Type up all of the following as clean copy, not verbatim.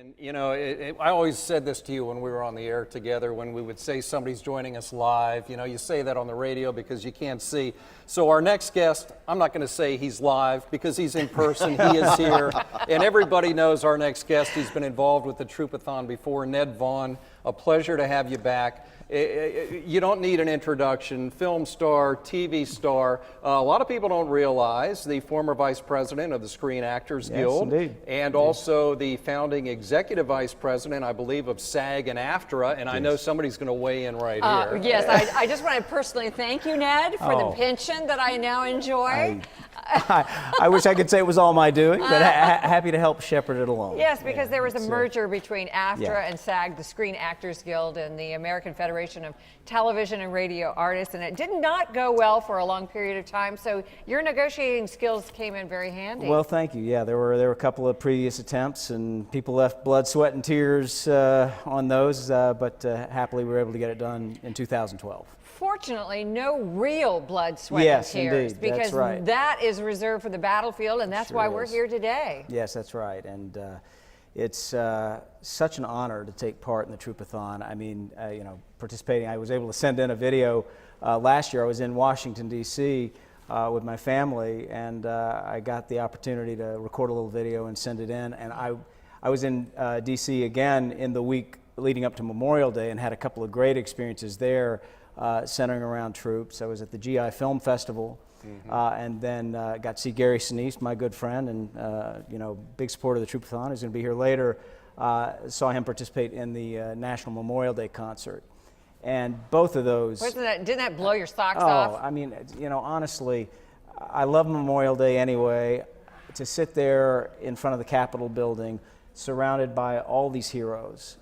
And you know, I always said this to you when we were on the air together, when we would say somebody's joining us live. You know, you say that on the radio because you can't see. So our next guest, I'm not going to say he's live because he's in person. He is here. And everybody knows our next guest. He's been involved with the Troopathon before. Ned Vaughn, a pleasure to have you back. You don't need an introduction. Film star, TV star. A lot of people don't realize the former vice president of the Screen Actors Guild. Indeed. And also the founding executive vice president, I believe, of SAG and AFTRA. And I know somebody's going to weigh in right here. Yes, I just want to personally thank you, Ned, for the pension that I now enjoy. I wish I could say it was all my doing, but happy to help shepherd it along. Yes, because there was a merger between AFTRA and SAG, the Screen Actors Guild, and the American Federation of Television and Radio Artists, and it did not go well for a long period of time, so your negotiating skills came in very handy. Well, thank you. Yeah, there were a couple of previous attempts, and people left blood, sweat, and tears on those, but happily we were able to get it done in 2012. Fortunately, no real blood, sweat, and tears, indeed. because that's right. that is reserved for the battlefield, and that's why we're here today. Yes, that's right, and it's such an honor to take part in the Troopathon. I mean, you know, participating. I was able to send in a video last year. I was in Washington, D.C. With my family, and I got the opportunity to record a little video and send it in. And I was in D.C. again in the week leading up to Memorial Day and had a couple of great experiences there centering around troops. I was at the GI Film Festival. And then got to see Gary Sinise, my good friend, and you know, big supporter of the Troopathon. He's going to be here later. Saw him participate in the National Memorial Day concert, and both of those. Didn't that blow your socks off? I mean, you know, honestly, I love Memorial Day anyway. To sit there in front of the Capitol building, surrounded by all these heroes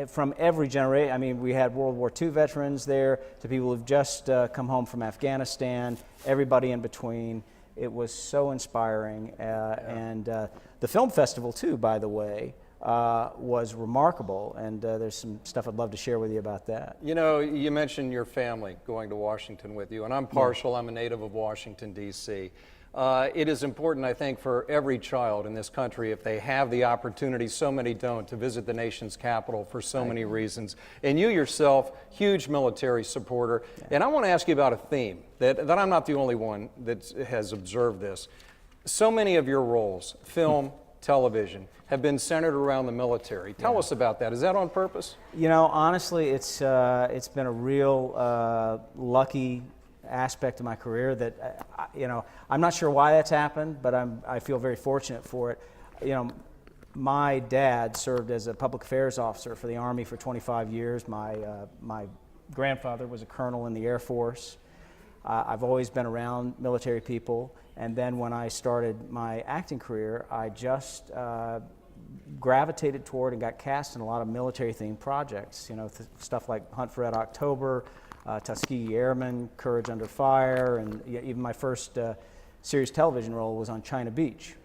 from every generation. I mean, we had World War II veterans there, to people who've just come home from Afghanistan, everybody in between. It was so inspiring. And the film festival, too, by the way, was remarkable. And there's some stuff I'd love to share with you about that. You know, you mentioned your family going to Washington with you, and I'm partial. I'm a native of Washington, D.C. It is important, I think, for every child in this country, if they have the opportunity, so many don't, to visit the nation's capital for so many reasons. And you yourself, huge military supporter. And I want to ask you about a theme that I'm not the only one that has observed this. So many of your roles, film, television, have been centered around the military. Tell us about that. Is that on purpose? You know, honestly, it's been a real lucky aspect of my career that, you know, I'm not sure why that's happened, but I feel very fortunate for it. You know, my dad served as a public affairs officer for the Army for 25 years. My grandfather was a colonel in the Air Force. I've always been around military people, and then when I started my acting career, I just gravitated toward and got cast in a lot of military-themed projects. You know, stuff like Hunt for Red October, Tuskegee Airmen, Courage Under Fire, and even my first series television role was on China Beach.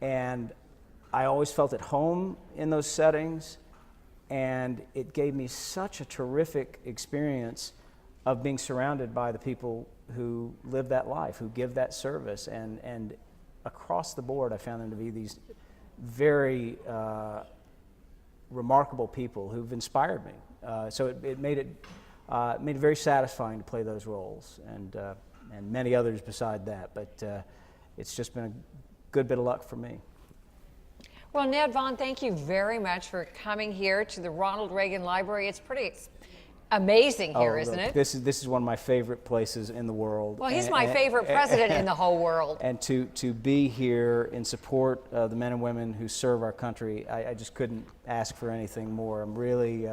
And I always felt at home in those settings, and it gave me such a terrific experience of being surrounded by the people who live that life, who give that service. And across the board, I found them to be these very remarkable people who've inspired me. So it made it very satisfying to play those roles, and many others beside that. But it's just been a good bit of luck for me. Well, Ned Vaughn, thank you very much for coming here to the Ronald Reagan Library. It's pretty amazing here, isn't it? This is one of my favorite places in the world. Well, he's my favorite president in the whole world. And to be here in support of the men and women who serve our country, I just couldn't ask for anything more. I'm really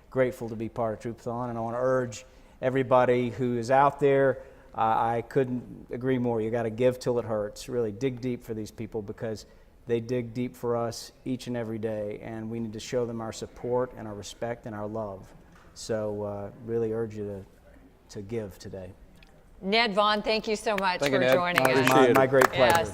grateful to be part of Troopathon, and I want to urge everybody who is out there, I couldn't agree more. You got to give till it hurts. Really dig deep for these people, because they dig deep for us each and every day, and we need to show them our support and our respect and our love. So really urge you to give today. Ned Vaughn, thank you so much for Ned. joining us. My great pleasure. Yes.